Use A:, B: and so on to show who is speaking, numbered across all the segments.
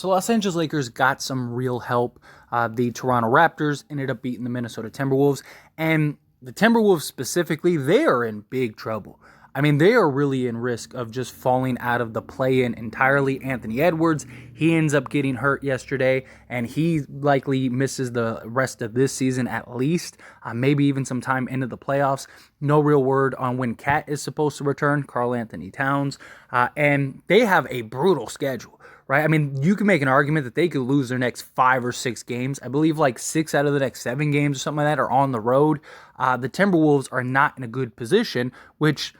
A: So Los Angeles Lakers got some real help. The Toronto Raptors ended up beating the Minnesota Timberwolves, and the Timberwolves specifically, they are in big trouble. I mean, they are really in risk of just falling out of the play-in entirely. Anthony Edwards, he ends up getting hurt yesterday, and he likely misses the rest of this season at least, maybe even some time into the playoffs. No real word on when Cat is supposed to return, Karl Anthony Towns, and they have a brutal schedule. Right? I mean, you can make an argument that they could lose their next 5 or 6 games. I believe like 6 out of the next 7 games or something like that are on the road. The Timberwolves are not in a good position, which,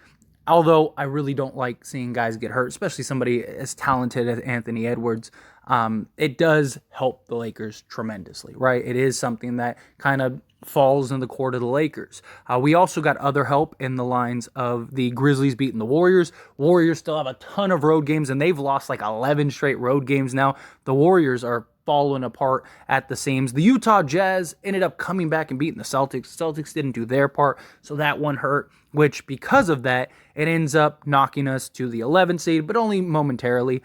A: although I really don't like seeing guys get hurt, especially somebody as talented as Anthony Edwards, it does help the Lakers tremendously, right? It is something that kind of falls in the court of the Lakers. We also got other help in the lines of the Grizzlies beating the Warriors. Warriors still have a ton of road games, and they've lost like 11 straight road games now. The Warriors are falling apart at the seams. The Utah Jazz ended up coming back and beating the Celtics. Celtics didn't do their part, so that one hurt, which because of that, it ends up knocking us to the 11th seed, but only momentarily.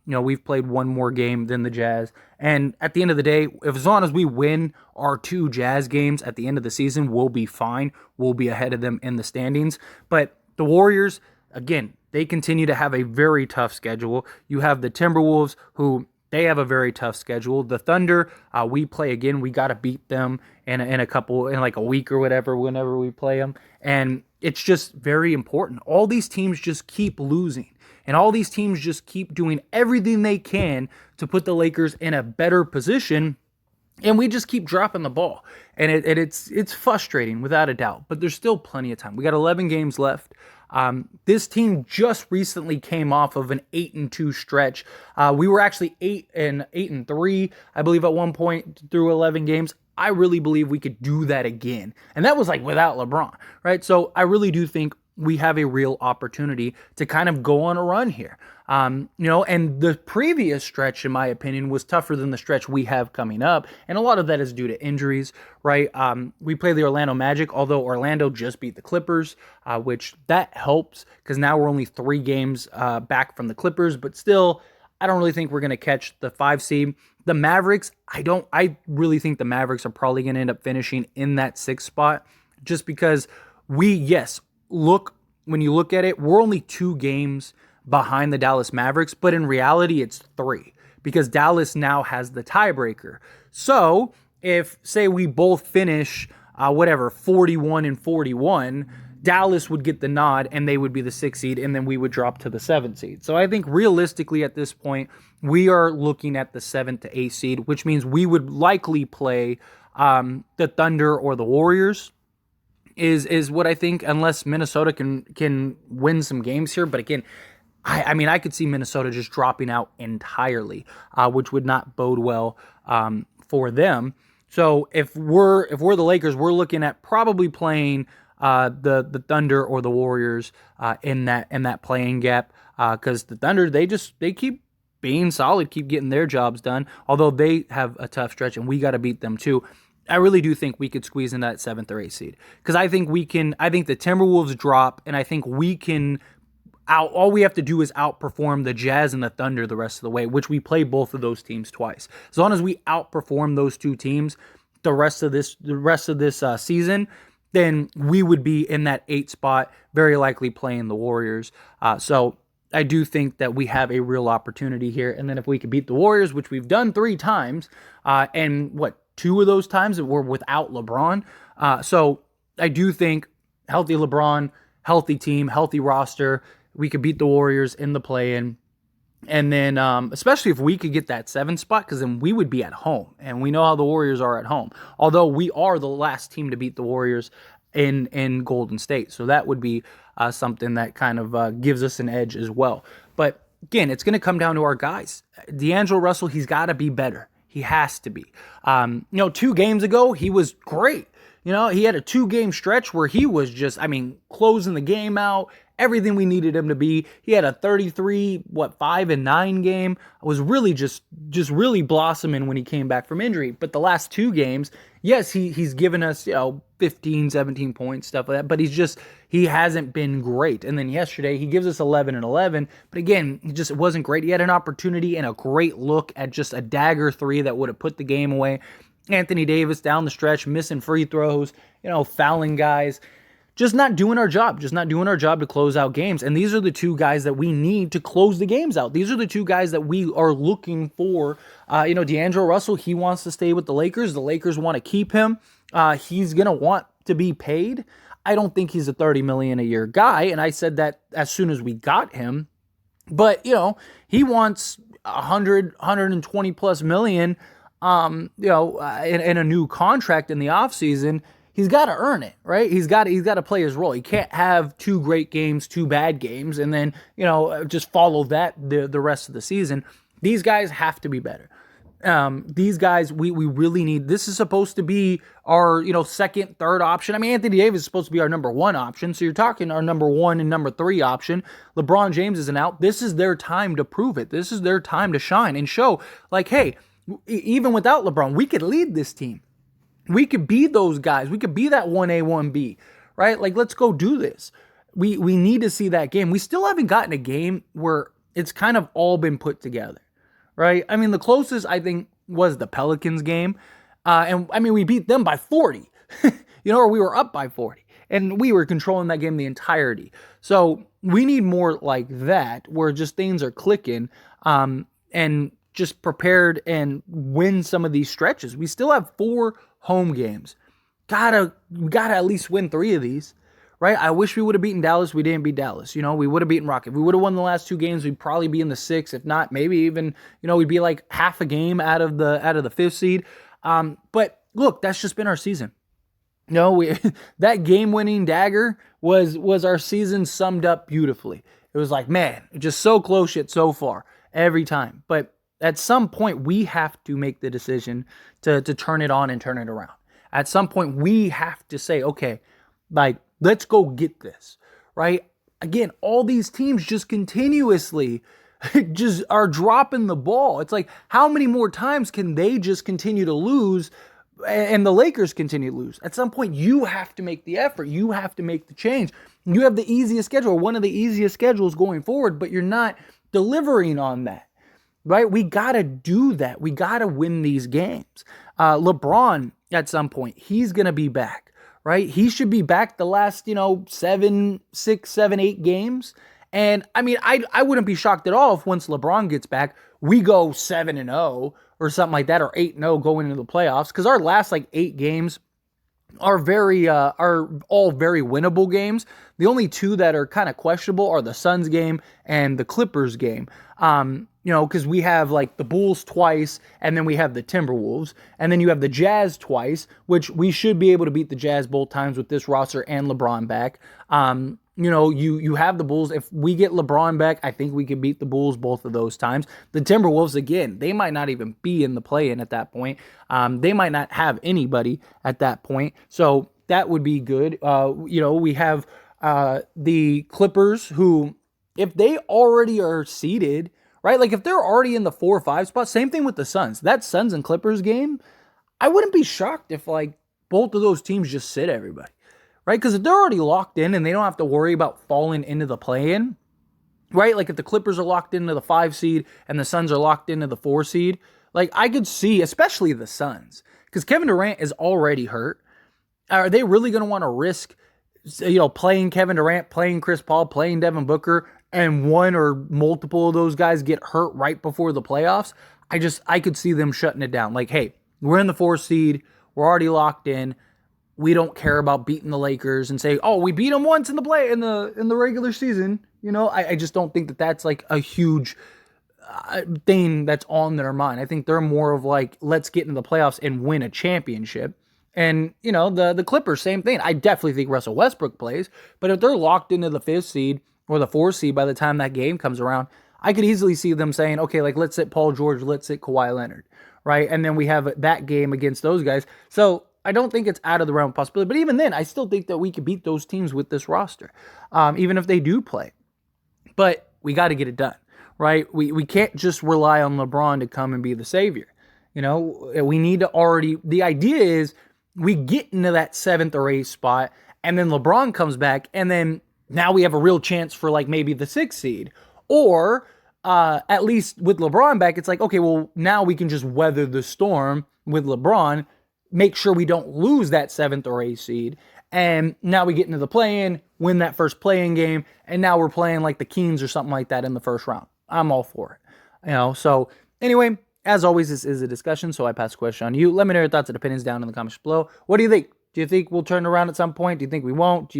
A: We've played one more game than the Jazz, and at the end of the day, as long as we win our 2 Jazz games at the end of the season, we'll be fine. We'll be ahead of them in the standings. But the Warriors, again, they continue to have a very tough schedule. You have the Timberwolves, who they have a very tough schedule. The Thunder, we play again. We got to beat them in like a week or whatever, whenever we play them. And it's just very important. All these teams just keep losing. And all these teams just keep doing everything they can to put the Lakers in a better position. And we just keep dropping the ball. And it's frustrating, without a doubt. But there's still plenty of time. We got 11 games left. This team just recently came off of an 8-2 stretch. We were actually 8-3, I believe, at one point through 11 games. I really believe we could do that again. And that was like without LeBron, right? So I really do think we have a real opportunity to kind of go on a run here. And the previous stretch, in my opinion, was tougher than the stretch we have coming up. And a lot of that is due to injuries, right? We play the Orlando Magic, although Orlando just beat the Clippers, which that helps because now we're only 3 games back from the Clippers, but still, I don't really think we're going to catch the 5 seed. The Mavericks, I really think the Mavericks are probably going to end up finishing in that 6th spot just because when you look at it, we're only 2 games behind the Dallas Mavericks, but in reality, it's 3 because Dallas now has the tiebreaker. So if, say, we both finish 41-41, Dallas would get the nod and they would be the 6th seed, and then we would drop to the 7th seed. So I think realistically at this point, we are looking at the 7th to 8th seed, which means we would likely play the Thunder or the Warriors. Is what I think, unless Minnesota can win some games here. But again, I could see Minnesota just dropping out entirely, which would not bode well for them. So if we're the Lakers, we're looking at probably playing the Thunder or the Warriors in that playing gap, because the Thunder they keep being solid, keep getting their jobs done. Although they have a tough stretch, and we got to beat them too. I really do think we could squeeze in that 7th or 8th seed because I think we can. I think the Timberwolves drop, and I think we can. All we have to do is outperform the Jazz and the Thunder the rest of the way, which we play both of those teams twice. As long as we outperform those 2 teams the rest of this season, then we would be in that 8th spot, very likely playing the Warriors. So I do think that we have a real opportunity here. And then if we could beat the Warriors, which we've done 3 times, and 2 of those times that were without LeBron. So I do think healthy LeBron, healthy team, healthy roster, we could beat the Warriors in the play-in. And then, especially if we could get that 7th spot, because then we would be at home. And we know how the Warriors are at home. Although we are the last team to beat the Warriors in Golden State. So that would be something that kind of gives us an edge as well. But again, it's going to come down to our guys. D'Angelo Russell, he's got to be better. He has to be. 2 games ago, he was great. He had a 2-game stretch where he was just, closing the game out, everything we needed him to be. He had a 33, 5-9 game. It was really just really blossoming when he came back from injury. But the last 2 games, yes, he's given us, 15, 17 points, stuff like that, but he hasn't been great. And then yesterday, he gives us 11 and 11, but again, it wasn't great. He had an opportunity and a great look at just a dagger three that would have put the game away. Anthony Davis down the stretch, missing free throws, fouling guys. Just not doing our job to close out games. And these are the two guys that we need to close the games out. These are the two guys that we are looking for. D'Angelo Russell, he wants to stay with the Lakers. The Lakers want to keep him. He's going to want to be paid. I don't think he's a $30 million a year guy. And I said that as soon as we got him. But, he wants 120 plus million, in a new contract in the offseason. He's got to earn it, right? He's got to play his role. He can't have 2 great games, 2 bad games, and then, just follow that the rest of the season. These guys have to be better. These guys, we really need. This is supposed to be our, second, third option. I mean, Anthony Davis is supposed to be our number 1 option. So you're talking our number 1 and number 3 option. LeBron James isn't out. This is their time to prove it. This is their time to shine and show, like, hey, even without LeBron, we could lead this team. We could be those guys. We could be that 1A, 1B, right? Like, let's go do this. We need to see that game. We still haven't gotten a game where it's kind of all been put together, right? I mean, the closest, I think, was the Pelicans game. And, I mean, we beat them by 40, or we were up by 40. And we were controlling that game the entirety. So we need more like that, where just things are clicking and just prepared and win some of these stretches. We still have 4 home games. We gotta at least win 3 of these, right? I wish we would have beaten Dallas. We didn't beat Dallas. We would have beaten Rocket. If we would have won the last 2 games, we'd probably be in the 6th. If not, maybe even, we'd be like half a game out of the 5th seed. But look, that's just been our season. That game-winning dagger was our season summed up beautifully. It was like, man, just so close yet so far every time. But at some point, we have to make the decision to turn it on and turn it around. At some point, we have to say, okay, like, let's go get this, right? Again, all these teams just continuously just are dropping the ball. It's like, how many more times can they just continue to lose and the Lakers continue to lose? At some point, you have to make the effort. You have to make the change. You have the easiest schedule, one of the easiest schedules going forward, but you're not delivering on that. Right? We got to do that. We got to win these games. LeBron, at some point, he's going to be back, right? He should be back the last, 7, 6, 7, 8 games. And I mean, I wouldn't be shocked at all if once LeBron gets back, we go 7-0 or something like that, or 8-0 going into the playoffs. Because our last 8 games are all very winnable games. The only 2 that are kind of questionable are the Suns game and the Clippers game. Because we have the Bulls twice, and then we have the Timberwolves, and then you have the Jazz twice, which we should be able to beat the Jazz both times with this roster and LeBron back. You have the Bulls. If we get LeBron back, I think we could beat the Bulls both of those times. The Timberwolves, again, they might not even be in the play-in at that point. They might not have anybody at that point. So that would be good. We have the Clippers, who, if they already are seeded, right? Like, if they're already in the 4 or 5 spot, same thing with the Suns. That Suns and Clippers game, I wouldn't be shocked if, both of those teams just sit everybody, right? Because if they're already locked in and they don't have to worry about falling into the play-in, right? Like, if the Clippers are locked into the 5 seed and the Suns are locked into the 4 seed, I could see, especially the Suns, because Kevin Durant is already hurt. Are they really going to want to risk, playing Kevin Durant, playing Chris Paul, playing Devin Booker, and one or multiple of those guys get hurt right before the playoffs? I could see them shutting it down. Like, hey, we're in the 4 seed. We're already locked in. We don't care about beating the Lakers and say, oh, we beat them once in the regular season. I just don't think that that's a huge thing that's on their mind. I think they're more of let's get into the playoffs and win a championship. And, the Clippers, same thing. I definitely think Russell Westbrook plays, but if they're locked into the 5th seed or the 4th seed by the time that game comes around, I could easily see them saying, okay, let's sit Paul George, let's sit Kawhi Leonard, right? And then we have that game against those guys. So I don't think it's out of the realm of possibility. But even then, I still think that we could beat those teams with this roster, even if they do play. But we got to get it done, right? We can't just rely on LeBron to come and be the savior. We need to already, the idea is we get into that 7th or 8th spot, and then LeBron comes back, and then now we have a real chance for like maybe the 6th seed. Or at least with LeBron back, it's like, okay, well, now we can just weather the storm with LeBron, make sure we don't lose that 7th or 8th seed. And now we get into the play-in, win that first play-in game, and now we're playing like the Kings or something like that in the first round. I'm all for it. So anyway, as always, this is a discussion, so I pass the question on to you. Let me know your thoughts and opinions down in the comments below. What do you think? Do you think we'll turn around at some point? Do you think we won't? Do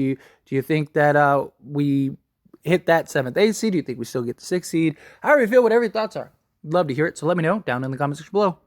A: you think that we hit that 7th, 8th seed? Do you think we still get the 6th seed? However you feel, whatever your thoughts are. I'd love to hear it, so let me know down in the comment section below.